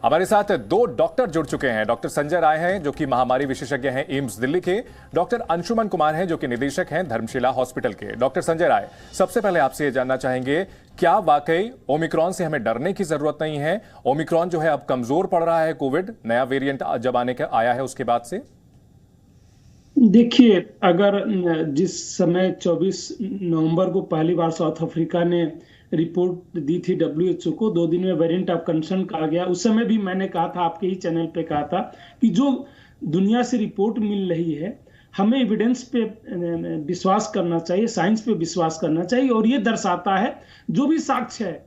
हमारे साथ दो डॉक्टर जुड़ चुके हैं। डॉक्टर संजय राय हैं जो कि महामारी विशेषज्ञ हैं एम्स दिल्ली के। डॉक्टर अंशुमन कुमार हैं जो कि निदेशक हैं धर्मशिला हॉस्पिटल के। डॉक्टर संजय राय, सबसे पहले आपसे ये जानना चाहेंगे, क्या वाकई ओमिक्रॉन से हमें डरने की जरूरत नहीं है? ओमिक्रॉन जो है अब कमजोर पड़ रहा है, कोविड नया वेरिएंट जब आया है उसके बाद से। देखिए, अगर जिस समय 24 नवंबर को पहली बार साउथ अफ्रीका ने रिपोर्ट दी थी WHO को, 2 दिन में वेरिएंट ऑफ कंसर्न कहा गया। उस समय भी मैंने कहा था, आपके ही चैनल पे कहा था कि जो दुनिया से रिपोर्ट मिल रही है, हमें एविडेंस पे विश्वास करना चाहिए, साइंस पे विश्वास करना चाहिए। और ये दर्शाता है जो भी साक्ष्य है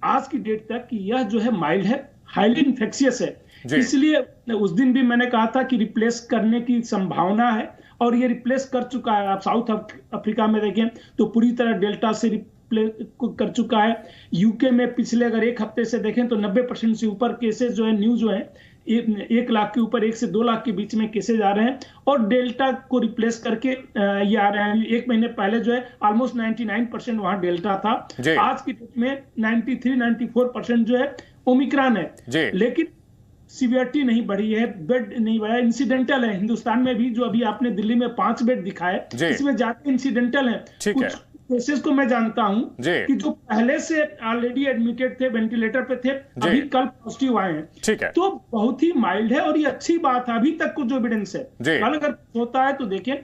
आज की डेट तक कि यह जो है माइल्ड है, हाईली इन्फेक्शियस है। इसलिए उस दिन भी मैंने कहा था कि रिप्लेस करने की संभावना है और ये रिप्लेस कर चुका है। आप साउथ अफ्रीका में देखें तो पूरी तरह डेल्टा से रिप्लेस कर चुका है। यूके में पिछले अगर एक हफ्ते से देखें तो 90% से ऊपर केसेस जो है न्यू जो है 1 लाख के ऊपर, 1 से 2 लाख के बीच में केसेज आ रहे हैं और डेल्टा को रिप्लेस करके ये आ रहे हैं। 1 महीने पहले जो है ऑलमोस्ट 99% वहां डेल्टा था। आज की डेट में 93-94% जो है ओमिक्रॉन है। लेकिन सीवियरिटी नहीं बढ़ी है, बेड नहीं बढ़ा, इंसिडेंटल है। हिंदुस्तान में भी जो अभी आपने दिल्ली में 5 बेड दिखाए, इसमें ज्यादा इंसिडेंटल है। कुछ केसेस को मैं जानता हूं कि जो पहले से ऑलरेडी एडमिटेड थे, वेंटिलेटर पे थे, अभी कल पॉजिटिव आए हैं। तो बहुत ही माइल्ड है और ये अच्छी बात है अभी तक को जो एविडेंस है। कल अगर होता है तो देखें,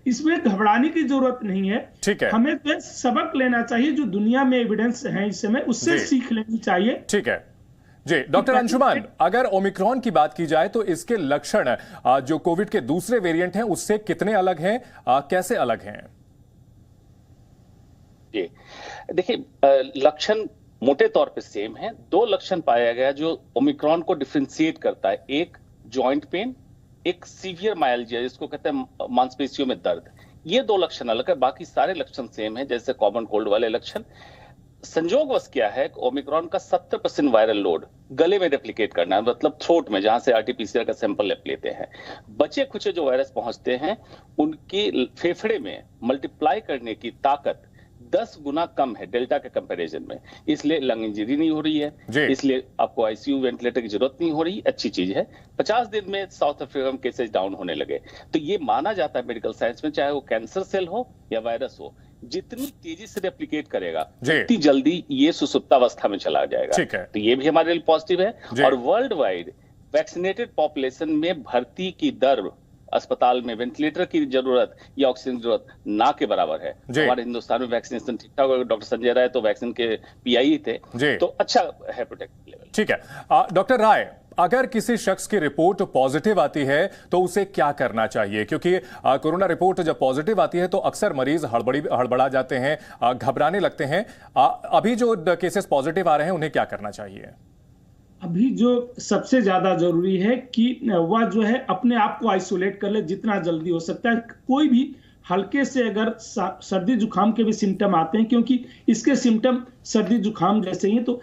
इसमें घबराने की जरूरत नहीं है। हमें तो सबक लेना चाहिए, जो दुनिया में एविडेंस है इस समय उससे सीख लेनी चाहिए। ठीक है जी। डॉक्टर अंशुमन, अगर ओमिक्रॉन की बात की जाए तो इसके लक्षण जो कोविड के दूसरे वेरिएंट हैं उससे कितने अलग हैं, कैसे अलग हैं? जी देखिए, लक्षण मोटे तौर पे सेम है। 2 लक्षण पाया गया जो ओमिक्रॉन को डिफरेंशिएट करता है, एक जॉइंट पेन, एक सीवियर माइल्जिया जिसको कहते हैं मांसपेशियों में दर्द। ये 2 लक्षण अलग है, बाकी सारे लक्षण सेम है जैसे कॉमन कोल्ड वाले लक्षण। संजोगवश क्या है, ओमिक्रॉन का 70% वायरल लोड गले में रेप्लिकेट करना है, मतलब थ्रोट में, जहां से RT-PCR का सैंपल लेते हैं। बचे खुचे जो वायरस पहुंचते हैं उनकी फेफड़े में मल्टीप्लाई करने की ताकत 10 गुना कम है डेल्टा के कंपैरिजन में, इसलिए लंग इंजरी नहीं हो रही है, इसलिए आपको ICU वेंटिलेटर की जरूरत नहीं हो रही। अच्छी चीज है। 50 दिन में साउथ अफ्रीका में केसेस डाउन होने लगे। तो ये माना जाता है मेडिकल साइंस में, चाहे वो कैंसर सेल हो या वायरस हो, जितनी तेजी से रेप्लिकेट करेगा उतनी जल्दी ये सुसुप्तावस्था में चला जाएगा। तो ये भी हमारे लिए पॉजिटिव है। और वर्ल्ड वाइड वैक्सीनेटेड पॉपुलेशन में भर्ती की दर, अस्पताल में वेंटिलेटर की जरूरत या ऑक्सीजन की जरूरत ना के बराबर है। हमारे हिंदुस्तान में वैक्सीनेशन ठीक ठाक। डॉक्टर संजय राय तो वैक्सीन के PI थे, तो अच्छा है प्रोटेक्ट लेवल। ठीक है। डॉक्टर राय, अगर किसी शख्स की रिपोर्ट पॉजिटिव आती है तो उसे क्या करना चाहिए? क्योंकि कोरोना रिपोर्ट जब पॉजिटिव आती है तो अक्सर मरीज हड़बड़ा जाते हैं, घबराने लगते हैं। अभी जो केसेस पॉजिटिव आ रहे हैं उन्हें क्या करना चाहिए? अभी जो सबसे ज्यादा जरूरी है कि वह जो है अपने आप को आइसोलेट कर ले जितना जल्दी हो सकता है। कोई भी हल्के से अगर सर्दी जुकाम के भी सिम्टम आते हैं, क्योंकि इसके सिम्टम सर्दी जुकाम जैसे ही, तो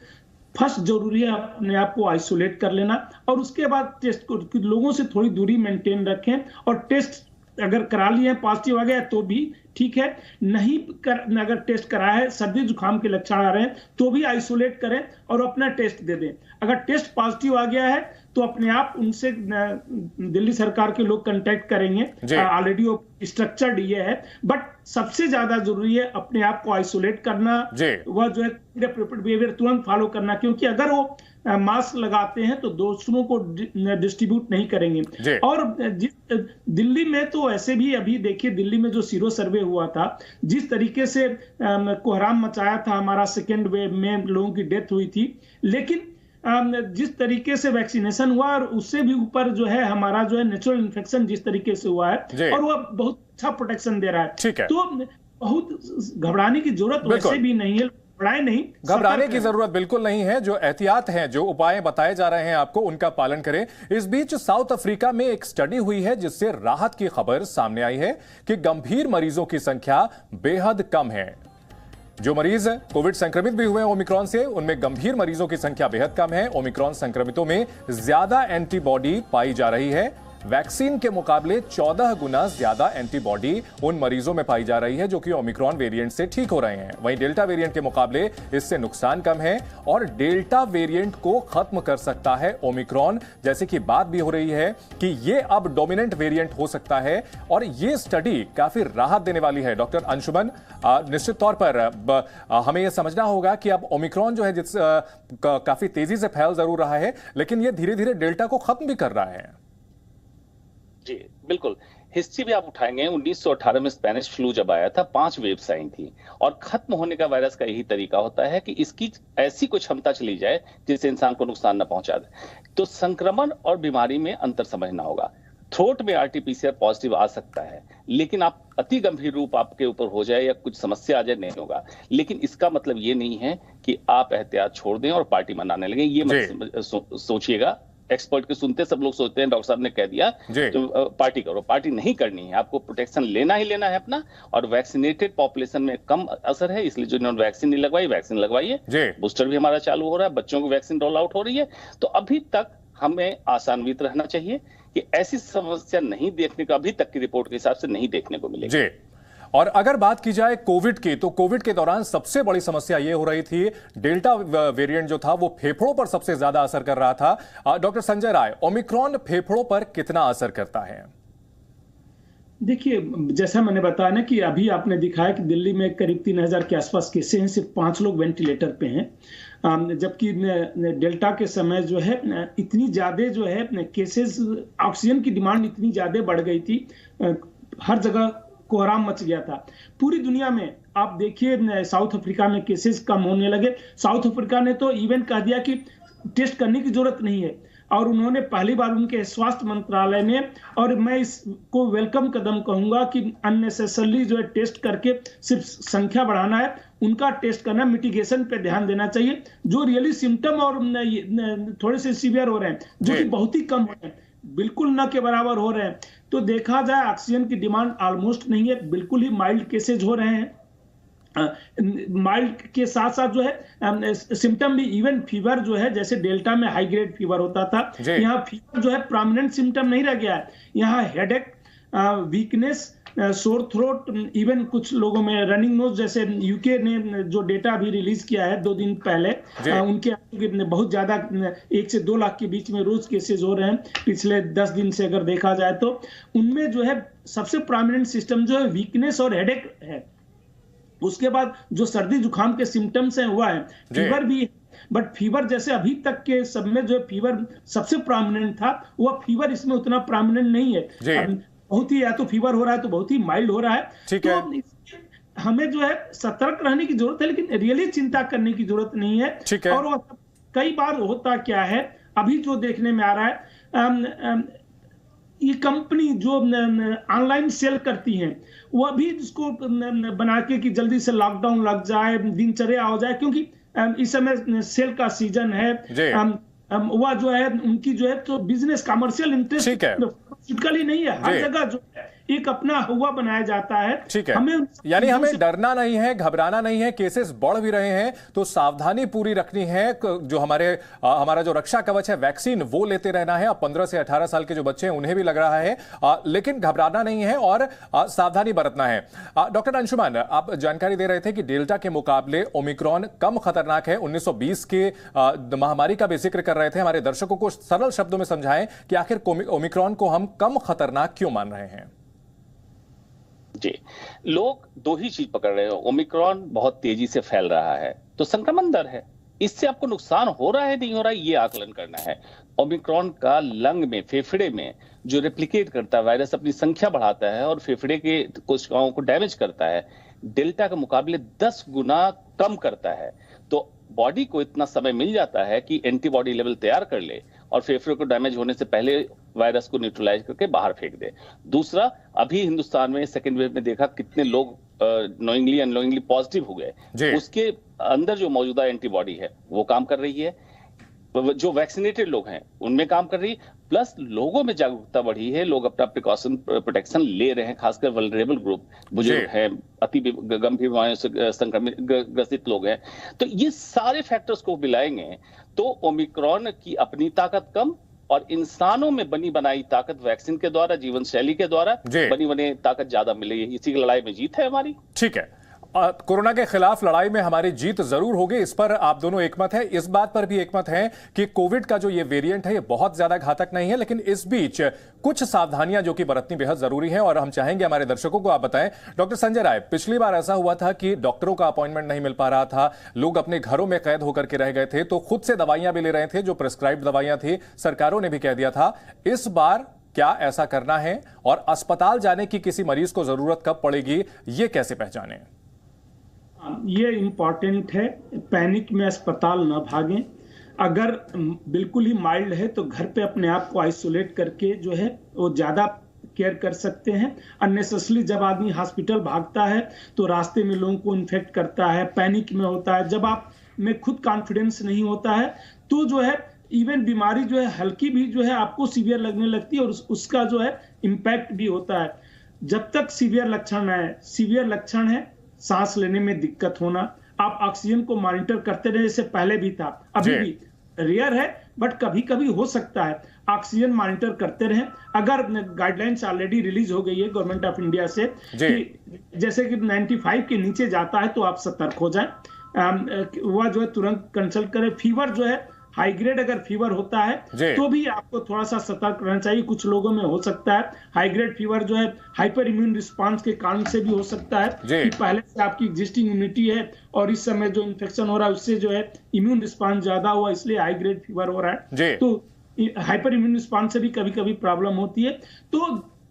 फर्स्ट जरूरी है अपने आप को आइसोलेट कर लेना और उसके बाद टेस्ट को, लोगों से थोड़ी दूरी मेंटेन रखें। और टेस्ट अगर करा लिए पॉजिटिव आ गया तो भी ठीक है, नहीं अगर टेस्ट कराया है, सर्दी जुकाम के लक्षण आ रहे हैं तो भी आइसोलेट करें और अपना टेस्ट दे दें। अगर टेस्ट पॉजिटिव आ गया है तो अपने आप उनसे दिल्ली सरकार के लोग कांटेक्ट करेंगे, ऑलरेडी वो स्ट्रक्चर्ड ये है। बट सबसे ज्यादा जरूरी है अपने आप को आइसोलेट करना, वह जो है बिहेवियर तुरंत फॉलो करना, क्योंकि अगर वो मास्क लगाते हैं तो दूसरों को डिस्ट्रीब्यूट नहीं करेंगे। और दिल्ली में तो ऐसे भी अभी देखिए, दिल्ली में जो सीरो सर्वे हुआ था, जिस तरीके से कोहराम मचाया था, हमारा सेकेंड वेव में लोगों की डेथ हुई थी, लेकिन जिस तरीके से वैक्सीनेशन हुआ और उससे भी ऊपर जो है हमारा जो है नेचुरल इन्फेक्शन जिस तरीके से हुआ है, और वह बहुत अच्छा प्रोटेक्शन दे रहा है। तो बहुत घबराने की जरूरत वैसे भी नहीं है। नहीं, घबराने की जरूरत बिल्कुल नहीं है। जो एहतियात हैं, जो उपाय बताए जा रहे हैं आपको, उनका पालन करें। इस बीच साउथ अफ्रीका में एक स्टडी हुई है जिससे राहत की खबर सामने आई है कि गंभीर मरीजों की संख्या बेहद कम है। जो मरीज कोविड संक्रमित भी हुए हैं ओमिक्रॉन से, उनमें गंभीर मरीजों की संख्या बेहद कम है। ओमिक्रॉन संक्रमितों में ज्यादा एंटीबॉडी पाई जा रही है। वैक्सीन के मुकाबले 14 गुना ज्यादा एंटीबॉडी उन मरीजों में पाई जा रही है जो कि ओमिक्रॉन वेरिएंट से ठीक हो रहे हैं। वहीं डेल्टा वेरिएंट के मुकाबले इससे नुकसान कम है और डेल्टा वेरिएंट को खत्म कर सकता है ओमिक्रॉन। जैसे कि बात भी हो रही है कि ये अब डोमिनेंट वेरिएंट हो सकता है और ये स्टडी काफी राहत देने वाली है। डॉक्टर अंशुमन, निश्चित तौर पर हमें यह समझना होगा कि अब ओमिक्रॉन जो है काफी तेजी से फैल जरूर रहा है, लेकिन यह धीरे धीरे डेल्टा को खत्म भी कर रहा है। जी बिल्कुल, हिस्ट्री भी आप उठाएंगे 1918 में स्पेनिश फ्लू जब आया था 5 वेव्स आई थी और खत्म होने का वायरस का यही तरीका होता है कि इसकी ऐसी कोई क्षमता चली जाए जिससे इंसान को नुकसान न पहुंचा दे। तो संक्रमण और बीमारी में अंतर समझना होगा। थ्रोट में आरटीपीसीआर पॉजिटिव आ सकता है, लेकिन आप अति गंभीर रूप आपके ऊपर हो जाए या कुछ समस्या आ जाए नहीं होगा। लेकिन इसका मतलब ये नहीं है कि आप एहतियात छोड़ दें और पार्टी मनाने लगे, ये मत सोचिएगा। एक्सपर्ट के सुनते सब लोग सोचते हैं डॉक्टर साहब ने कह दिया तो पार्टी करो। पार्टी नहीं करनी है, आपको प्रोटेक्शन लेना ही लेना है अपना। और वैक्सीनेटेड पॉपुलेशन में कम असर है, इसलिए जो इन्होंने वैक्सीन नहीं लगवाई वैक्सीन लगवाइए। बूस्टर भी हमारा चालू हो रहा है, बच्चों को वैक्सीन रोल आउट हो रही है। तो अभी तक हमें आशान्वित रहना चाहिए कि ऐसी समस्या नहीं देखने को, अभी तक की रिपोर्ट के हिसाब से नहीं देखने को मिलेगी। और अगर बात की जाए कोविड की, तो कोविड के दौरान सबसे बड़ी समस्या यह हो रही थी, डेल्टा वेरिएंट जो था वो फेफड़ों पर सबसे ज्यादा असर कर रहा था। डॉक्टर संजय राय, ओमिक्रॉन फेफड़ों पर कितना असर करता है? देखिए, जैसा मैंने बताया ना कि अभी आपने दिखाया कि दिल्ली में करीब 3000 के आसपास केसेस हैं, सिर्फ 5 लोग वेंटिलेटर पे हैं। जबकि डेल्टा के समय जो है इतनी ज्यादा जो है केसेस, ऑक्सीजन की डिमांड इतनी ज्यादा बढ़ गई थी, हर जगह कोहराम मच गया था पूरी दुनिया में। आप देखिए साउथ अफ्रीका में केसेस कम होने लगे। साउथ अफ्रीका ने तो इवन कह दिया कि टेस्ट करने की जरूरत नहीं है, और उन्होंने पहली बार उनके स्वास्थ्य मंत्रालय ने, और मैं इसको वेलकम कदम कहूंगा कि अननेसेसरली जो है टेस्ट करके सिर्फ संख्या बढ़ाना है, उनका टेस्ट करना, मिटिगेशन पे ध्यान देना चाहिए। जो रियली सिम्टम और थोड़े से सीवियर हो रहे हैं, जो कि बहुत ही कम हो रहे हैं, बिल्कुल न के बराबर हो रहे हैं, तो देखा जाए ऑक्सीजन की डिमांड ऑलमोस्ट नहीं है, बिल्कुल ही माइल्ड केसेज हो रहे हैं। माइल्ड के साथ साथ जो है सिम्टम भी, इवन फीवर जो है, जैसे डेल्टा में हाई ग्रेड फीवर होता था, यहाँ फीवर जो है प्रोमिनेंट सिम्टम नहीं रह गया है। यहाँ headache, weakness, sore throat, even कुछ लोगों में रनिंग नोज, जैसे यूके ने जो डेटा भी रिलीज किया है 2 दिन पहले, उनके बहुत ज्यादा 1 से 2 लाख के बीच में रोज केसेस हो रहे हैं पिछले 10 दिन से अगर देखा जाए तो। उनमें जो है सबसे प्रोमिनेंट सिस्टम जो है वीकनेस और हेडेक है। उसके बाद जो सर्दी जुकाम के सिम्टम्स हैं हुआ है, फीवर भी, बट फीवर जैसे अभी तक के सब में जो फीवर सबसे प्रोमिनेंट था, वह फीवर इसमें उतना प्रोमिनेंट नहीं है। बहुत ही, या तो फीवर हो रहा है तो बहुत ही माइल्ड हो रहा है। तो हमें जो है सतर्क रहने की जरूरत है, लेकिन रियली चिंता करने की जरूरत नहीं है। और कई बार होता क्या है, अभी जो देखने में आ रहा है, ये कंपनी जो ऑनलाइन सेल करती हैं, वो भी इसको बना के कि जल्दी से लॉकडाउन लग जाए, दिनचर्या हो जाए, क्योंकि इस समय सेल का सीजन है। वह जो है उनकी जो है तो बिजनेस कमर्शियल इंटरेस्ट ही नहीं है, हर जगह जो है एक अपना हुआ बनाया जाता है। ठीक है, यानी हमें डरना नहीं है, घबराना नहीं है। केसेस बढ़ भी रहे हैं तो सावधानी पूरी रखनी है। जो हमारा जो रक्षा कवच है वैक्सीन, वो लेते रहना है। अब 15 से 18 साल के जो बच्चे हैं उन्हें भी लग रहा है, लेकिन घबराना नहीं है और सावधानी बरतना है। डॉक्टर अंशुमन, आप जानकारी दे रहे थे कि डेल्टा के मुकाबले ओमिक्रॉन कम खतरनाक है। 1920 के महामारी का भी जिक्र कर रहे थे। हमारे दर्शकों को सरल शब्दों में समझाएं कि आखिर ओमिक्रॉन को हम कम खतरनाक क्यों मान रहे हैं? जी, लोग 2 ही चीज पकड़ रहे हो। ओमिक्रॉन बहुत तेजी से फैल रहा है तो संक्रमण दर है, इससे आपको नुकसान हो रहा है नहीं हो रहा है, ये आकलन करना है। ओमिक्रॉन का लंग में, फेफड़े में जो रेप्लिकेट करता है वायरस, अपनी संख्या बढ़ाता है और फेफड़े के कोशिकाओं को डैमेज करता है, डेल्टा के मुकाबले 10 गुना कम करता है। तो बॉडी को इतना समय मिल जाता है कि एंटीबॉडी लेवल तैयार कर ले और फेफड़े को डैमेज होने से पहले वायरस को न्यूट्रलाइज करके बाहर फेंक दे। दूसरा, अभी हिंदुस्तान में सेकेंड वेव में देखा कितने लोग नोइंगली अननोइंगली पॉजिटिव हो गए, उसके अंदर जो मौजूदा एंटीबॉडी है वो काम कर रही है, जो वैक्सीनेटेड लोग हैं उनमें काम कर रही है, प्लस लोगों में जागरूकता बढ़ी है, लोग अपना प्रिकॉशन ले रहे हैं, खासकर वल्नरेबल ग्रुप, बुजुर्ग हैं, अति गंभीर बीमारियों से संक्रमित ग्रसित लोग हैं। तो ये सारे फैक्टर्स को मिलाएंगे तो ओमिक्रॉन की अपनी ताकत कम और इंसानों में बनी बनाई ताकत वैक्सीन के द्वारा, जीवन शैली के द्वारा जी। बनी बनी ताकत ज्यादा मिले, इसी की लड़ाई में जीत है हमारी। ठीक है, कोरोना के खिलाफ लड़ाई में हमारी जीत जरूर होगी, इस पर आप दोनों एकमत है। इस बात पर भी एकमत है कि कोविड का जो ये वेरिएंट है ये बहुत ज्यादा घातक नहीं है, लेकिन इस बीच कुछ सावधानियां जो कि बरतनी बेहद जरूरी है और हम चाहेंगे हमारे दर्शकों को आप बताएं। डॉक्टर संजय राय, पिछली बार ऐसा हुआ था कि डॉक्टरों का अपॉइंटमेंट नहीं मिल पा रहा था, लोग अपने घरों में कैद होकर के रह गए थे, तो खुद से दवाइयां भी ले रहे थे, जो प्रिस्क्राइब्ड दवाइयां थी, सरकारों ने भी कह दिया था। इस बार क्या ऐसा करना है और अस्पताल जाने की किसी मरीज को जरूरत कब पड़ेगी, ये कैसे पहचानें? ये इम्पॉर्टेंट है, पैनिक में अस्पताल न भागें। अगर बिल्कुल ही माइल्ड है तो घर पे अपने आप को आइसोलेट करके जो है वो ज्यादा केयर कर सकते हैं। अननेसेसरली जब आदमी हॉस्पिटल भागता है तो रास्ते में लोगों को इन्फेक्ट करता है, पैनिक में होता है। जब आप में खुद कॉन्फिडेंस नहीं होता है तो जो है इवन बीमारी जो है हल्की भी जो है आपको सीवियर लगने लगती है और उसका जो है इम्पैक्ट भी होता है। जब तक सीवियर लक्षण है, सीवियर लक्षण है सांस लेने में दिक्कत होना, आप ऑक्सीजन को मॉनिटर करते रहे, जैसे पहले भी था, अभी भी रेयर है बट कभी कभी हो सकता है। ऑक्सीजन मॉनिटर करते रहें। अगर गाइडलाइंस ऑलरेडी रिलीज हो गई है गवर्नमेंट ऑफ इंडिया से कि जैसे कि 95 के नीचे जाता है तो आप सतर्क हो जाएं, वह जो है तुरंत कंसल्ट करें। फीवर जो है हाई ग्रेड अगर फीवर होता है तो भी आपको थोड़ा सा सतर्क रहना चाहिए। कुछ लोगों में हो सकता है हाई ग्रेड फीवर जो है हाइपर इम्यून रिस्पांस के कारण से भी हो सकता है कि पहले से आपकी एग्जिस्टिंग इम्यूनिटी है और इस समय जो इन्फेक्शन हो रहा है उससे जो है इम्यून रिस्पांस ज्यादा हुआ, इसलिए हाई ग्रेड फीवर हो रहा है। तो हाइपर इम्यून रिस्पांस से भी कभी कभी प्रॉब्लम होती है। तो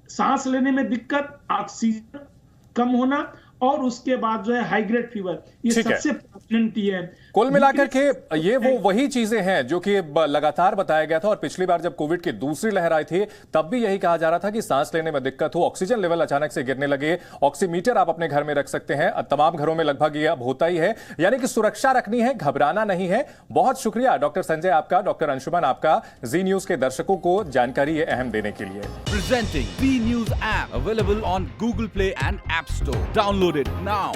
सांस लेने में दिक्कत, ऑक्सीजन कम होना और उसके बाद जो है हाई ग्रेड फीवर, ये सबसे प्रेवलेंट है। कुल मिलाकर के ये वही चीजें हैं जो कि लगातार बताया गया था और पिछली बार जब कोविड की दूसरी लहर आई थी तब भी यही कहा जा रहा था कि सांस लेने में दिक्कत हो, ऑक्सीजन लेवल अचानक से गिरने लगे। ऑक्सीमीटर आप अपने घर में रख सकते हैं, तमाम घरों में लगभग ये अब होता ही है, यानी कि सुरक्षा रखनी है, घबराना नहीं है। बहुत शुक्रिया डॉक्टर संजय आपका, डॉक्टर अंशुमन आपका, जी न्यूज के दर्शकों को जानकारी ये अहम देने के लिए। Presenting V News app available on Google Play and App Store. Download it now.